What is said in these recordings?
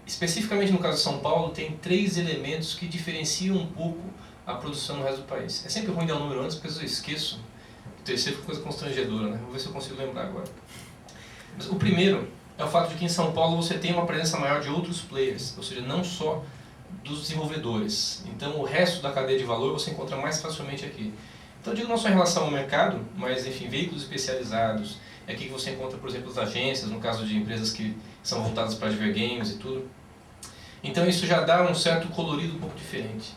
especificamente no caso de São Paulo, tem 3 elementos que diferenciam um pouco a produção no resto do país. É sempre ruim dar um número antes, porque eu esqueço. O terceiro foi coisa constrangedora, né? Vou ver se eu consigo lembrar agora. Mas o primeiro é o fato de que em São Paulo você tem uma presença maior de outros players, ou seja, não só dos desenvolvedores. Então o resto da cadeia de valor você encontra mais facilmente aqui. Então eu digo não só em relação ao mercado, mas enfim, veículos especializados. É aqui que você encontra, por exemplo, as agências, no caso de empresas que são voltadas para Advergames e tudo. Então isso já dá um certo colorido um pouco diferente.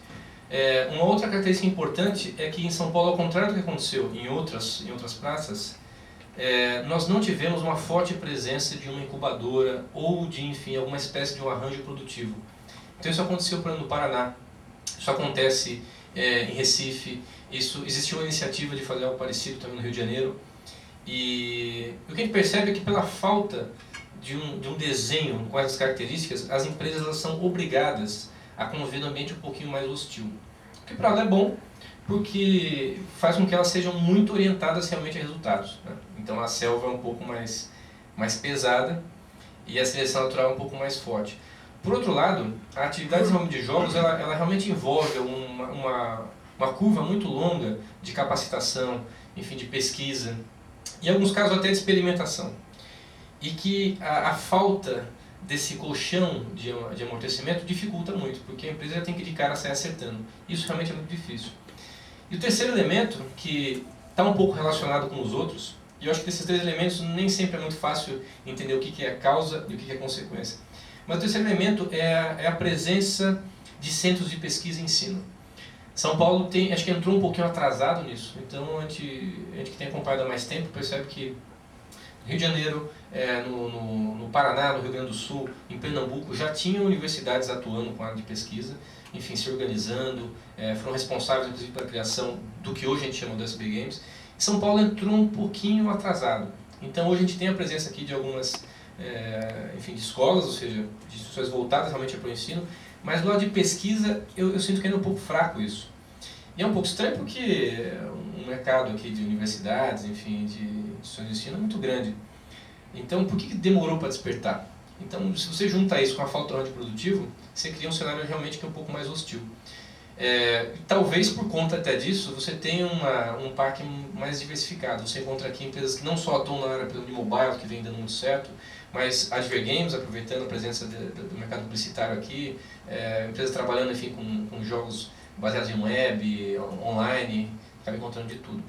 Uma outra característica importante é que em São Paulo, ao contrário do que aconteceu em outras praças, nós não tivemos uma forte presença de uma incubadora ou de, enfim, alguma espécie de um arranjo produtivo. Então isso aconteceu, por exemplo, no Paraná, isso acontece em Recife, existiu uma iniciativa de fazer algo parecido também no Rio de Janeiro. E o que a gente percebe é que pela falta de um desenho com essas características, as empresas elas são obrigadas a conviver num ambiente um pouquinho mais hostil. O que para ela é bom, porque faz com que elas sejam muito orientadas realmente a resultados, né? Então a selva é um pouco mais pesada e a seleção natural é um pouco mais forte. Por outro lado, a atividade de desenvolvimento de jogos ela realmente envolve uma curva muito longa de capacitação, enfim, de pesquisa, em alguns casos até de experimentação. E que a falta desse colchão de amortecimento dificulta muito, porque a empresa já tem que de cara sair acertando. Isso realmente é muito difícil. E o terceiro elemento, que está um pouco relacionado com os outros, e eu acho que desses 3 elementos nem sempre é muito fácil entender o que é causa e o que é consequência. Mas o terceiro elemento é a presença de centros de pesquisa e ensino. São Paulo acho que entrou um pouquinho atrasado nisso, então a gente que tem acompanhado há mais tempo percebe que no Rio de Janeiro, no Paraná, no Rio Grande do Sul, em Pernambuco, já tinham universidades atuando com a área de pesquisa, enfim, se organizando, foram responsáveis inclusive pela criação do que hoje a gente chama de SB Games. São Paulo entrou um pouquinho atrasado, então hoje a gente tem a presença aqui de algumas enfim, de escolas, ou seja, de instituições voltadas realmente para o ensino, mas do lado de pesquisa eu sinto que ainda é um pouco fraco isso. E é um pouco estranho porque o mercado aqui de universidades, enfim, de instituições de ensino é muito grande. Então, por que demorou para despertar? Então, se você junta isso com a falta de produtivo, você cria um cenário realmente que é um pouco mais hostil. Talvez por conta até disso, você tenha um parque mais diversificado. Você encontra aqui empresas que não só atuam na área de mobile, que vem dando muito certo, mas Advergames, aproveitando a presença do mercado publicitário aqui, empresas trabalhando, enfim, com jogos baseados em web, online, acaba encontrando de tudo.